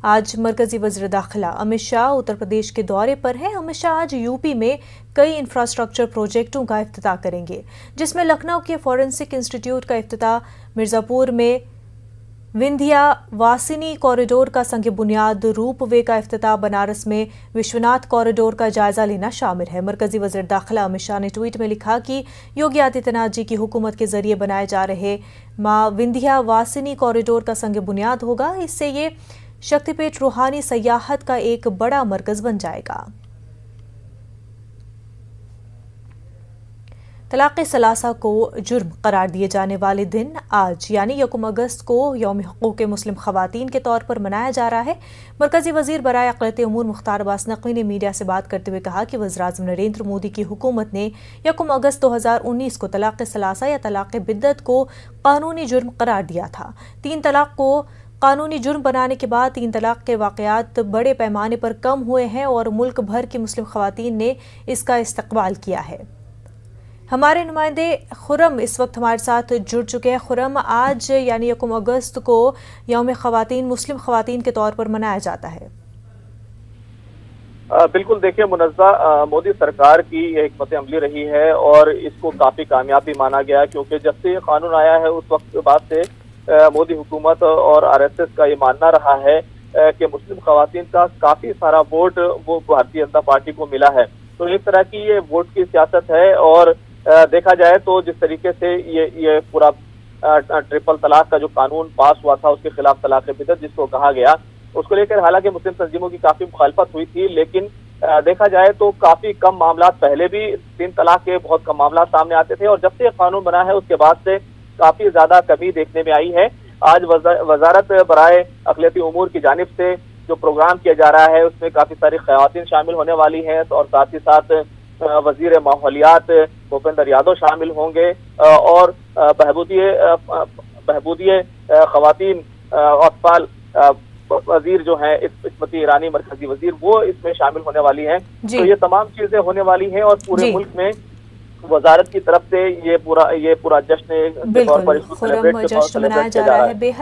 आज मरकजी वज़ीर दाखिला अमित शाह उत्तर प्रदेश के दौरे पर हैं। अमित शाह आज यूपी में कई इंफ्रास्ट्रक्चर प्रोजेक्टों का इफ्तिताह करेंगे, जिसमें लखनऊ के फॉरेंसिक इंस्टीट्यूट का इफ्तिताह, मिर्जापुर में विंध्यावासिनी कॉरिडोर का संग बुनियाद, रूपवे का इफ्तिताह, बनारस में विश्वनाथ कॉरिडोर का जायजा लेना शामिल है। मरकजी वज़ीर दाखिला अमित शाह ने ट्वीट में लिखा कि योगी आदित्यनाथ जी की हुकूमत के जरिए बनाए जा रहे मां विंध्यावासिनी कॉरिडोर का संग बुनियाद होगा। इससे ये शक्तिपीठ रूहानी सयाहत का एक बड़ा मरकज बन जाएगा। तलाक़ सलासा को जुर्म करार दिए जाने वाले दिन आज यानी 1 अगस्त को यौम हुकूक़ मुस्लिम ख़वातीन के तौर पर मनाया जा रहा है। मरकज़ी वज़ीर बराए अक़लियती उमूर मुख्तार अब्बास नक़वी ने मीडिया से बात करते हुए कहा कि वज़ीर-ए-आज़म नरेंद्र मोदी की हुकूमत ने 1 अगस्त 2019 को तलाक़ सलासा या तलाक़ बिद्दत को क़ानूनी जुर्म करार दिया था। 3 तलाक़ को कानूनी जुर्म बनाने के बाद 3 तलाक़ के वाक़यात बड़े पैमाने पर कम हुए हैं और मुल्क भर की मुस्लिम ख़वातीन ने इसका इस्तक़बाल किया है। हमारे नुमाइंदे खुरम इस वक्त हमारे साथ जुड़ चुके हैं। खुरम, आज यानी 1 अगस्त को यौम ख़वातीन मुस्लिम ख़वातीन के तौर पर मनाया जाता है। बिल्कुल, देखिए मुनज़्ज़ा मोदी सरकार की ये हिकमत अमली रही है और इसको काफ़ी कामयाब भी माना गया, क्योंकि जब से ये कानून आया है उस वक्त के बाद से मोदी हुकूमत और आरएसएस का ये मानना रहा है कि मुस्लिम ख़वातीन का काफ़ी सारा वोट वो भारतीय जनता पार्टी को मिला है। तो एक तरह की ये वोट की सियासत है और देखा जाए तो जिस तरीके से ये पूरा ट्रिपल तलाक का जो कानून पास हुआ था उसके खिलाफ तलाक बिदअत जिसको कहा गया, उसको लेकर हालांकि मुस्लिम तंजीमों की काफ़ी मुखालफत हुई थी, लेकिन देखा जाए तो काफ़ी कम मामला, पहले भी 3 तलाक के बहुत कम मामला सामने आते थे और जब से कानून बना है उसके बाद से काफ़ी ज़्यादा कमी देखने में आई है। आज वजारत बराए अक़लियती उमूर की जानिब से जो प्रोग्राम किया जा रहा है उसमें काफ़ी सारी ख़वातीन शामिल होने वाली हैं और साथ ही साथ वज़ीर माहौलियात भूपेंद्र यादव शामिल होंगे और बहबूदिये ख़वातीन अतफाल वज़ीर जो हैं इस्मती ईरानी मरकज़ी वज़ीर, वो इसमें शामिल होने वाली हैं। तो ये तमाम चीज़ें होने वाली हैं और पूरे मुल्क में वजारत की तरफ से ये पूरा जश्न के तौर पर इसको सेलिब्रेट के तौर पर मनाया जा रहा है।